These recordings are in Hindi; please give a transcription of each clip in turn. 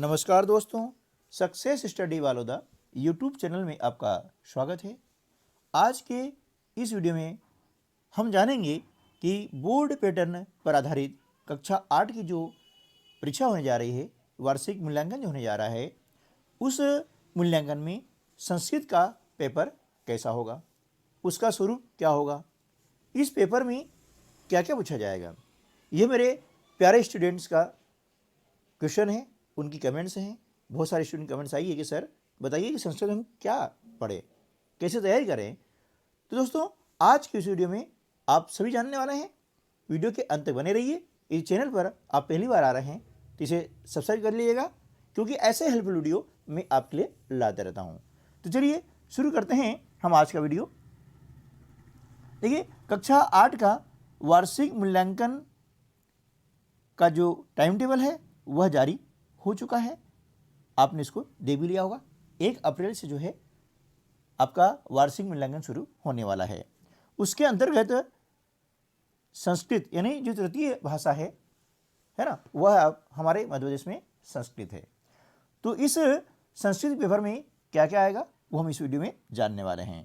नमस्कार दोस्तों, सक्सेस स्टडी वालोदा यूट्यूब चैनल में आपका स्वागत है। आज के इस वीडियो में हम जानेंगे कि बोर्ड पैटर्न पर आधारित कक्षा 8 की जो परीक्षा होने जा रही है, वार्षिक मूल्यांकन जो होने जा रहा है, उस मूल्यांकन में संस्कृत का पेपर कैसा होगा, उसका स्वरूप क्या होगा, इस पेपर में क्या क्या पूछा जाएगा। ये मेरे प्यारे स्टूडेंट्स का क्वेश्चन है, उनकी कमेंट्स हैं। बहुत सारे स्टूडेंट कमेंट्स आई है कि सर बताइए कि संस्कृत हम क्या पढ़ें, कैसे तैयारी करें। तो दोस्तों, आज की इस वीडियो में आप सभी जानने वाले हैं। वीडियो के अंत तक बने रहिए। इस चैनल पर आप पहली बार आ रहे हैं तो इसे सब्सक्राइब कर लीजिएगा, क्योंकि ऐसे हेल्पफुल वीडियो मैं आपके लिए लाते रहता हूँ। तो चलिए शुरू करते हैं हम आज का वीडियो। देखिए, कक्षा 8 का वार्षिक मूल्यांकन का जो टाइम टेबल है वह जारी हो चुका है। आपने इसको देख भी लिया होगा। 1 अप्रैल से जो है आपका वार्षिक मूल्यांकन शुरू होने वाला है। उसके अंतर्गत संस्कृत यानी जो तृतीय भाषा है ना, वह अब हमारे मध्य प्रदेश में संस्कृत है। तो इस संस्कृत पेपर में क्या क्या आएगा वो हम इस वीडियो में जानने वाले हैं।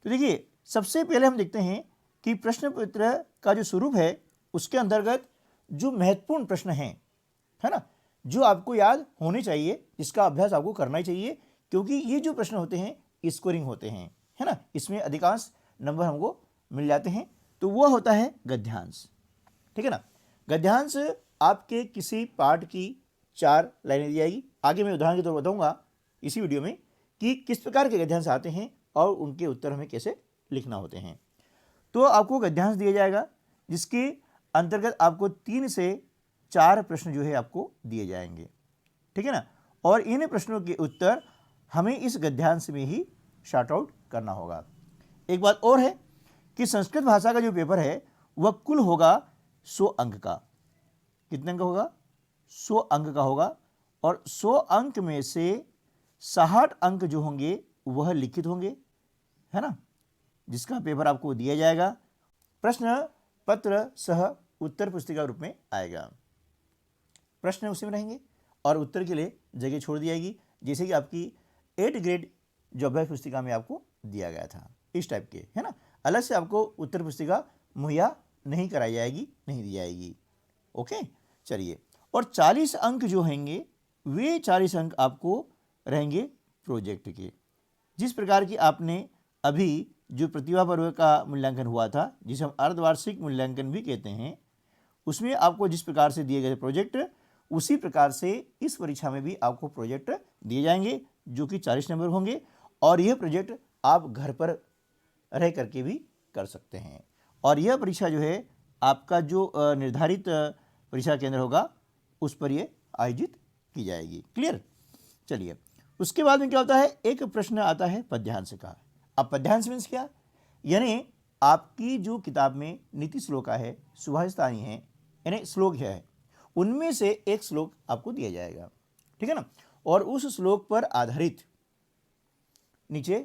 तो देखिए, सबसे पहले हम देखते हैं कि प्रश्न पत्र का जो स्वरूप है उसके अंतर्गत जो महत्वपूर्ण प्रश्न हैं, है ना, जो आपको याद होने चाहिए, जिसका अभ्यास आपको करना ही चाहिए, क्योंकि ये जो प्रश्न होते हैं स्कोरिंग होते हैं, है ना, इसमें अधिकांश नंबर हमको मिल जाते हैं। तो वह होता है गद्यांश। ठीक है ना। गद्यांश आपके किसी पाठ की 4 लाइनें दी जाएगी। आगे मैं उदाहरण के तौर पर बताऊंगा इसी वीडियो में कि किस प्रकार के गद्यांश आते हैं और उनके उत्तर हमें कैसे लिखना होते हैं। तो आपको गद्यांश दिया जाएगा, जिसके अंतर्गत आपको 3 से 4 प्रश्न जो है आपको दिए जाएंगे। ठीक है ना। और इन प्रश्नों के उत्तर हमें इस गद्यांश में ही शॉर्ट आउट करना होगा। एक बात और है कि संस्कृत भाषा का जो पेपर है वह कुल होगा 100 अंक का। कितने अंक होगा? 100 अंक का होगा। और 100 अंक में से 60 अंक जो होंगे वह लिखित होंगे, है ना, जिसका पेपर आपको दिया जाएगा। प्रश्न पत्र सह उत्तर पुस्तिका रूप में आएगा। प्रश्न उसी में रहेंगे और उत्तर के लिए जगह छोड़ दी जाएगी, जैसे कि आपकी 8 ग्रेड जो अभ्यास पुस्तिका में आपको दिया गया था, इस टाइप के, है ना। अलग से आपको उत्तर पुस्तिका मुहैया नहीं कराई जाएगी, नहीं दी जाएगी। ओके, चलिए। और 40 अंक जो होंगे वे 40 अंक आपको रहेंगे प्रोजेक्ट के। जिस प्रकार की आपने अभी जो प्रतिभा पर्व का मूल्यांकन हुआ था, जिसे हम अर्धवार्षिक मूल्यांकन भी कहते हैं, उसमें आपको जिस प्रकार से दिए गए प्रोजेक्ट, उसी प्रकार से इस परीक्षा में भी आपको प्रोजेक्ट दिए जाएंगे, जो कि 40 नंबर होंगे। और यह प्रोजेक्ट आप घर पर रह करके भी कर सकते हैं। और यह परीक्षा जो है आपका जो निर्धारित परीक्षा केंद्र होगा उस पर यह आयोजित की जाएगी। क्लियर। चलिए, उसके बाद में क्या होता है, एक प्रश्न आता है पद्यांश का। अब पद्यांश मीन्स क्या, यानी आपकी जो किताब में नीति श्लोका है, सुभाषितानी है, यानी श्लोक है, उनमें से एक श्लोक आपको दिया जाएगा। ठीक है ना। और उस श्लोक पर आधारित नीचे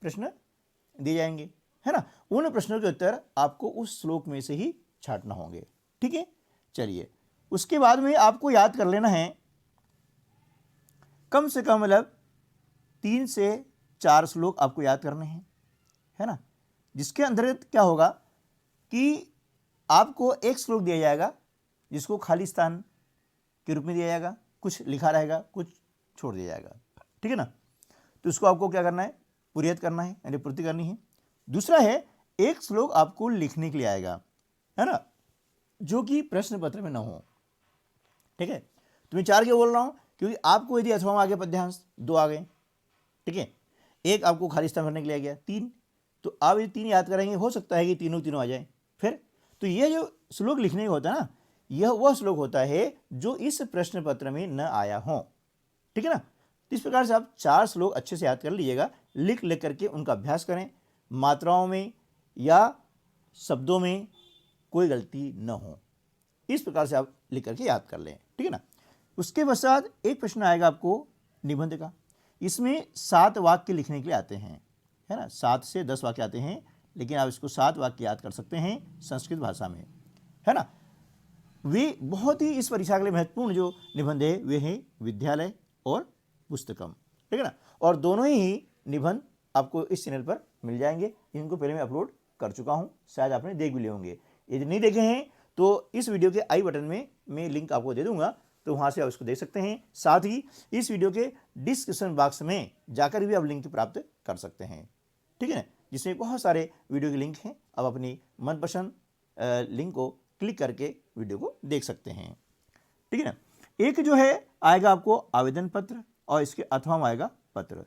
प्रश्न दिए जाएंगे, है ना। उन प्रश्नों के उत्तर आपको उस श्लोक में से ही छांटना होंगे। ठीक है। चलिए, उसके बाद में आपको याद कर लेना है कम से कम मतलब 3 से 4 श्लोक आपको याद करने हैं, है ना। जिसके अंतर्गत क्या होगा कि आपको एक श्लोक दिया जाएगा जिसको खाली स्थान के रूप में दिया जाएगा, कुछ लिखा रहेगा, कुछ छोड़ दिया जाएगा। ठीक है ना। तो इसको आपको क्या करना है, पूर्यत करना है, यानी पूर्ति करनी है। दूसरा है, एक श्लोक आपको लिखने के लिए आएगा, है ना, जो कि प्रश्न पत्र में ना हो। ठीक है। तो मैं 4 क्यों बोल रहा हूं, क्योंकि आपको यदि अथवा आगे पद्यांश 2 आ गए, ठीक है, एक आपको खाली स्थान भरने के लिए आ गया 3, तो आप ये 3 याद करेंगे, हो सकता है कि तीनों आ जाए फिर। तो ये जो श्लोक लिखने का होता है ना, यह वह श्लोक होता है जो इस प्रश्न पत्र में न आया हो। ठीक है ना। तो इस प्रकार से आप 4 श्लोक अच्छे से याद कर लीजिएगा, लिख करके उनका अभ्यास करें, मात्राओं में या शब्दों में कोई गलती न हो, इस प्रकार से आप लिख करके याद कर लें। ठीक है ना। उसके पश्चात एक प्रश्न आएगा आपको निबंध का। इसमें 7 वाक्य लिखने के लिए आते हैं, है ना, 7 से 10 वाक्य आते हैं, लेकिन आप इसको 7 वाक्य याद कर सकते हैं संस्कृत भाषा में, है ना। वे बहुत ही इस परीक्षा के लिए महत्वपूर्ण जो निबंध है वे हैं विद्यालय और पुस्तकम, ठीक है ना। और दोनों ही निबंध आपको इस चैनल पर मिल जाएंगे। इनको पहले मैं अपलोड कर चुका हूं, शायद आपने देख भी लिए होंगे। यदि नहीं देखे हैं तो इस वीडियो के आई बटन में मैं लिंक आपको दे दूंगा, तो वहां से आप इसको देख सकते हैं। साथ ही इस वीडियो के डिस्क्रिप्शन बॉक्स में जाकर भी आप लिंक प्राप्त कर सकते हैं, ठीक है ना, जिसमें बहुत सारे वीडियो के लिंक हैं। आप अपनी मनपसंद लिंक को क्लिक करके वीडियो को देख सकते हैं, ठीक है ना। एक जो है आएगा आपको आवेदन पत्र और इसके अथवा में आएगा पत्र।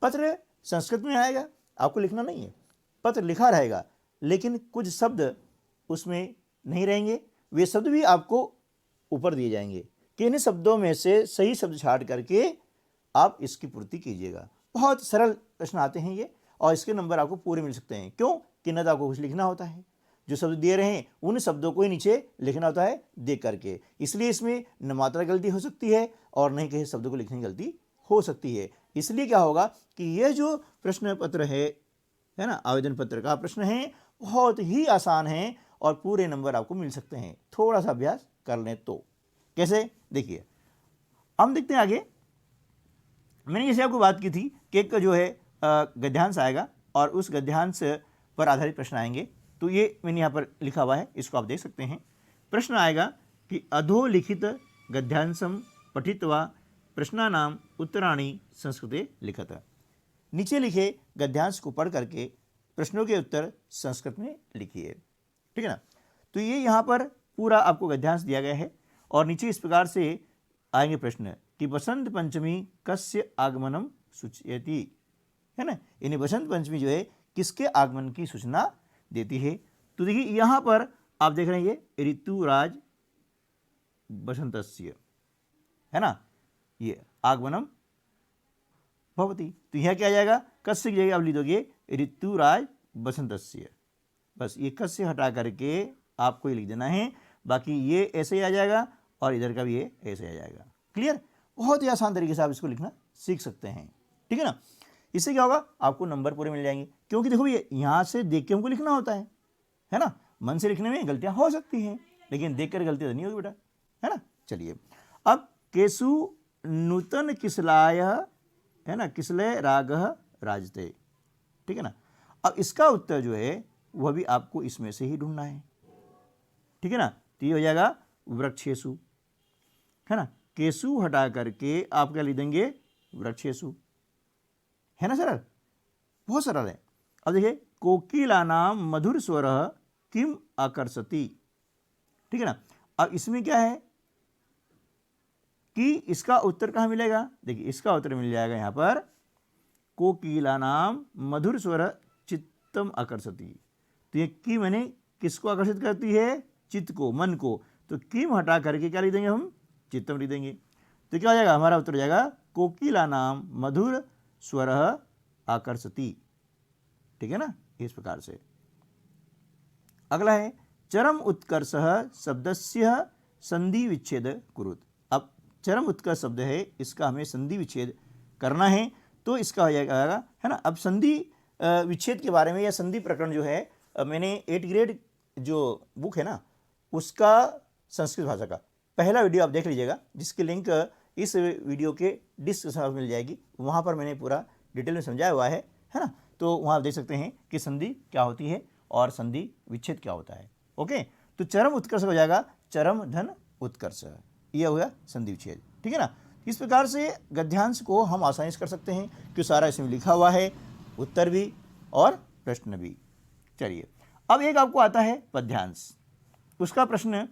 पत्र संस्कृत में आएगा, आपको लिखना नहीं है, पत्र लिखा रहेगा, लेकिन कुछ शब्द उसमें नहीं रहेंगे। वे शब्द भी आपको ऊपर दिए जाएंगे कि इन शब्दों में से सही शब्द छाट करके आप इसकी पूर्ति कीजिएगा। बहुत सरल प्रश्न आते हैं ये, और इसके नंबर आपको पूरे मिल सकते हैं। क्यों कि न तो आपको कुछ लिखना होता है, जो शब्द दिए रहे हैं उन शब्दों को ही नीचे लिखना होता है देख करके, इसलिए इसमें न मात्रा गलती हो सकती है और न ही कहीं शब्दों को लिखने की गलती हो सकती है। इसलिए क्या होगा कि यह जो प्रश्न पत्र है ना, आवेदन पत्र का प्रश्न है, बहुत ही आसान है और पूरे नंबर आपको मिल सकते हैं, थोड़ा सा अभ्यास कर लें तो। कैसे, देखिए हम देखते हैं आगे। मैंने जैसे आपको बात की थी कि एक जो है गद्यांश आएगा और उस गद्यांश पर आधारित प्रश्न आएंगे। तो ये मैंने यहाँ पर लिखा हुआ है, इसको आप देख सकते हैं। प्रश्न आएगा कि अधोलिखित गद्यांशम पठित्वा प्रश्नानाम उत्तराणि संस्कृते लिखत। नीचे लिखे गद्यांश को पढ़ करके प्रश्नों के उत्तर संस्कृत में लिखिए, ठीक है ना। तो ये यहाँ पर पूरा आपको गद्यांश दिया गया है और नीचे इस प्रकार से आएंगे प्रश्न कि बसंत पंचमी कस्य आगमनम सूचयति, है ना। यानी बसंत पंचमी जो है किसके आगमन की सूचना देती है। तो देखिए यहाँ पर आप देख रहे हैं ये ऋतुराज बसंतस्य, है ना, ये आगमनम भवति। तो यह क्या आ जाएगा, कस्य की जगह आप लिख दोगे ऋतुराज बसंतस्य। बस ये कस्य हटा करके आपको ये लिख देना है, बाकी ये ऐसे ही आ जाएगा और इधर का भी ये ऐसे आ जाएगा। क्लियर, बहुत ही आसान तरीके से आप इसको लिखना सीख सकते हैं, ठीक है ना। इससे क्या होगा, आपको नंबर पूरे मिल जाएंगे, क्योंकि देखो ये यहाँ से देख के हमको लिखना होता है ना। मन से लिखने में गलतियां हो सकती हैं, लेकिन देख कर गलती तो नहीं होगी बेटा, है ना। चलिए अब केसु नूतन किसलाय, है ना, किसलय राग राजते, ठीक है ना। अब इसका उत्तर जो है वह भी आपको इसमें से ही ढूंढना है, ठीक है ना। तो ये हो जाएगा वृक्षेशु, है ना। केसु हटा करके आप क्या लिख देंगे, वृक्षेशु, है ना। सरल, बहुत सरल है। अब देखिए कोकिला नाम मधुर स्वर किम आकर्षति, ठीक है ना। अब इसमें क्या है कि इसका उत्तर कहाँ मिलेगा, देखिए इसका उत्तर मिल जाएगा यहाँ पर कोकिला नाम मधुर स्वर चित्तम आकर्षति। तो ये की मैंने किसको आकर्षित करती है, चित्त को, मन को। तो किम हटा करके क्या लिख देंगे हम, चित्तम लिख देंगे। तो क्या हो जाएगा, हमारा उत्तर हो जाएगा कोकिला नाम मधुर स्वर आकर्षति, ठीक है ना, इस प्रकार से। अगला है चरम उत्कर्ष शब्दस्य संधि विच्छेद कुरुत। अब चरम उत्कर्ष शब्द है, इसका हमें संधि विच्छेद करना है, तो इसका हो जाएगा, है ना। अब संधि विच्छेद के बारे में या संधि प्रकरण जो है, मैंने 8th ग्रेड जो बुक है ना उसका संस्कृत भाषा का पहला वीडियो आप देख लीजिएगा, जिसकी लिंक इस वीडियो के डिस्क्रिप्शन में मिल जाएगी। वहाँ पर मैंने पूरा डिटेल में समझाया हुआ है ना। तो वहाँ आप देख सकते हैं कि संधि क्या होती है और संधि विच्छेद क्या होता है। ओके, तो चरम उत्कर्ष हो जाएगा चरम धन उत्कर्ष, यह हो गया संधि विच्छेद, ठीक है ना। इस प्रकार से गद्यांश को हम आसानी से कर सकते हैं, क्योंकि सारा इसमें लिखा हुआ है, उत्तर भी और प्रश्न भी। चलिए अब एक आपको आता है पद्यांश, उसका प्रश्न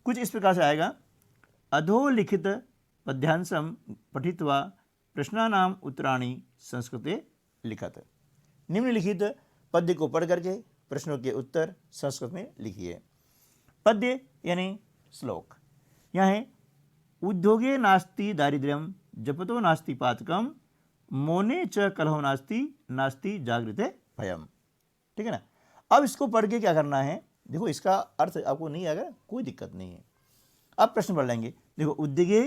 कुछ इस प्रकार से आएगा। अधोलिखित पद्यांशम पठित्वा प्रश्नानाम उत्तराणि संस्कृते लिखत। निम्नलिखित पद्य को पढ़ करके प्रश्नों के उत्तर संस्कृत में लिखिए। पद्य यानी श्लोक, यहाँ है उद्योगे नास्ति दारिद्र्यम जपतो नास्ति पातकम मौने च कलहो नास्ति नास्ति जागृते भयम, ठीक है ना। अब इसको पढ़ के क्या करना है, देखो इसका अर्थ आपको नहीं आएगा, कोई दिक्कत नहीं है। अब प्रश्न पढ़ लेंगे। देखो उद्योगे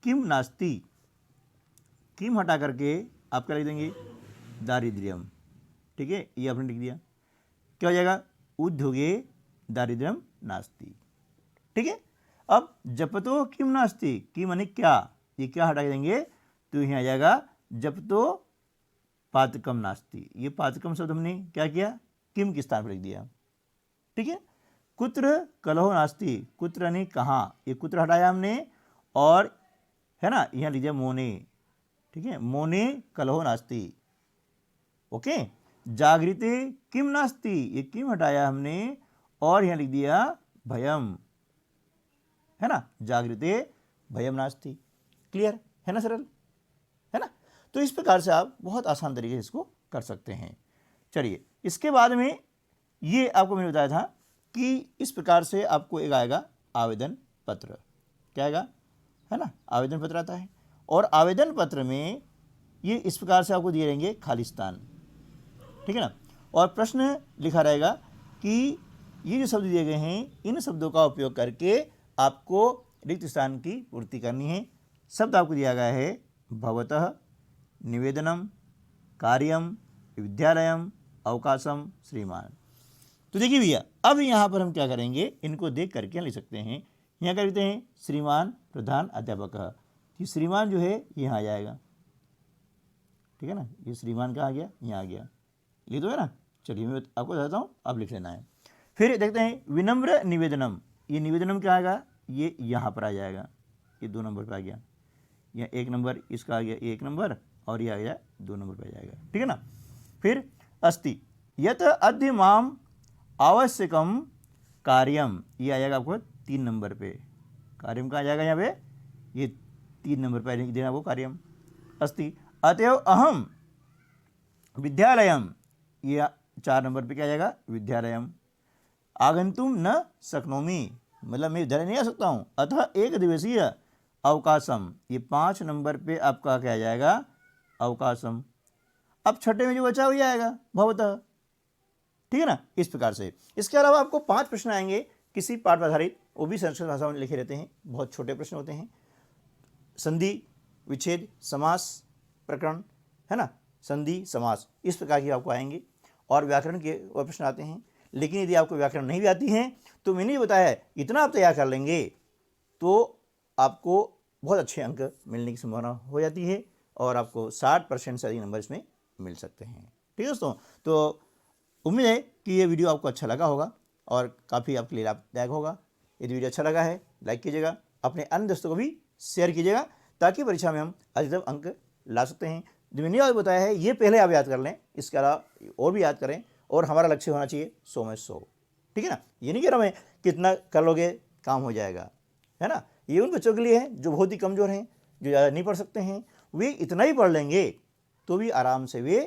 किम नास्ति, किम हटा करके आप क्या लिख देंगे, दारिद्र्यम, ठीक है, ये आपने लिख दिया। क्या हो जाएगा, उद्योगे दारिद्र्यम नास्ति, ठीक है। अब जपतो किम नास्ति, कि माने क्या, ये क्या हटा देंगे तो यहाँ आ जाएगा जपतो पातकम नास्ति। ये पातकम शब्द हमने क्या किया, किम के स्थान पर लिख दिया। ठीक है। कुत्र कलहो नास्ति, कुत्र ने कहाँ, ये कुत्र हटाया हमने और है ना यहाँ लिख दिया मोने। ठीक है, मोने कलहो नास्ति। ओके। जागृते किम नास्ति, ये किम हटाया हमने और यहाँ लिख दिया भयम, है ना, जागृते भयम नास्ति। क्लियर है ना, सरल है ना। तो इस प्रकार से आप बहुत आसान तरीके से इसको कर सकते हैं। चलिए, इसके बाद में ये आपको मैंने बताया था कि इस प्रकार से आपको एक आएगा आवेदन पत्र। क्या आएगा, है ना, आवेदन पत्र आता है। और आवेदन पत्र में ये इस प्रकार से आपको दिए रहेंगे खालिस्तान। ठीक है ना। और प्रश्न लिखा रहेगा कि ये जो शब्द दिए गए हैं, इन शब्दों का उपयोग करके आपको रिक्त स्थान की पूर्ति करनी है। शब्द आपको दिया गया है भवतः, निवेदनम, कार्यम, विद्यालयम, अवकाशम, श्रीमान। तो देखिए भैया, अब यहाँ पर हम क्या करेंगे, इनको देख करके लिख सकते हैं। यहाँ क्या लिखते हैं, श्रीमान प्रधान अध्यापक। ये श्रीमान जो है यहाँ आ जाएगा। ठीक है ना, ये श्रीमान कहाँ आ गया, यहाँ आ गया, ये तो है ना। चलिए मैं आपको बताता हूँ, आप लिख लेना है। फिर देखते हैं विनम्र निवेदनम, ये निवेदनम क्या आएगा, ये यहाँ पर आ जाएगा, ये 2 नंबर पर आ गया। यहाँ 1 नंबर इसका आ गया, 1 नंबर, और ये आ गया 2 नंबर पर आ जाएगा। ठीक है ना। फिर अस्ति यत अद्य माम आवश्यकम कार्यम, ये आ जाएगा आपको 3 नंबर पे। कार्यम का आ जाएगा यहाँ पे, ये 3 नंबर पर लिख देना वो कार्यम। अस्ति अतएव अहम विद्यालयम, ये 4 नंबर पे क्या आ जाएगा, विद्यालयम। आगंतुम न शक्नोमि, मतलब मैं विद्यालय नहीं आ सकता हूँ। अतः 1 दिवसीय अवकाशम, ये 5 नंबर पे आपका क्या आ जाएगा, अवकाशम। अब छठे में जो बचा हुआ आएगा भवतः। ठीक है ना, इस प्रकार से। इसके अलावा आपको 5 प्रश्न आएंगे किसी पाठ पर आधारित, वो भी संस्कृत भाषा में लिखे रहते हैं, बहुत छोटे प्रश्न होते हैं। संधि, विच्छेद, समास, प्रकरण, है ना, संधि, समास, इस प्रकार की आपको आएंगे। और व्याकरण के वो प्रश्न आते हैं। लेकिन यदि आपको व्याकरण नहीं भी आती है तो मैंने बताया है, इतना आप तैयार कर लेंगे तो आपको बहुत अच्छे अंक मिलने की संभावना हो जाती है और आपको 60% से अधिक नंबर इसमें मिल सकते हैं। ठीक है दोस्तों, तो उम्मीद है कि ये वीडियो आपको अच्छा लगा होगा और काफ़ी आपके लिए लाभदायक होगा। यदि वीडियो अच्छा लगा है लाइक कीजिएगा, अपने अन्य दोस्तों को भी शेयर कीजिएगा, ताकि परीक्षा में हम अधिकतम अंक ला सकते हैं। जो मैंने आज बताया है ये पहले आप याद कर लें, इसके अलावा और भी याद करें, और हमारा लक्ष्य होना चाहिए 100 में 100। ठीक है ना, ये नहीं कह रहा मैं कितना कर लोगे काम हो जाएगा, है ना। ये उन बच्चों के लिए है जो बहुत ही कमज़ोर हैं, जो ज़्यादा नहीं पढ़ सकते हैं, वे इतना ही पढ़ लेंगे तो भी आराम से वे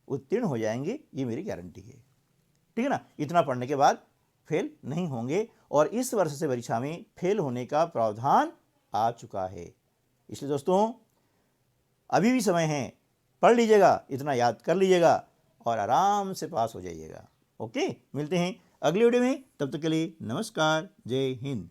उत्तीर्ण हो जाएंगे, ये मेरी गारंटी है। ठीक है ना, इतना पढ़ने के बाद फेल नहीं होंगे। और इस वर्ष से परीक्षा में फेल होने का प्रावधान आ चुका है। इसलिए दोस्तों अभी भी समय है, पढ़ लीजिएगा, इतना याद कर लीजिएगा और आराम से पास हो जाइएगा। ओके, मिलते हैं अगली वीडियो में, तब तक के लिए नमस्कार, जय हिंद।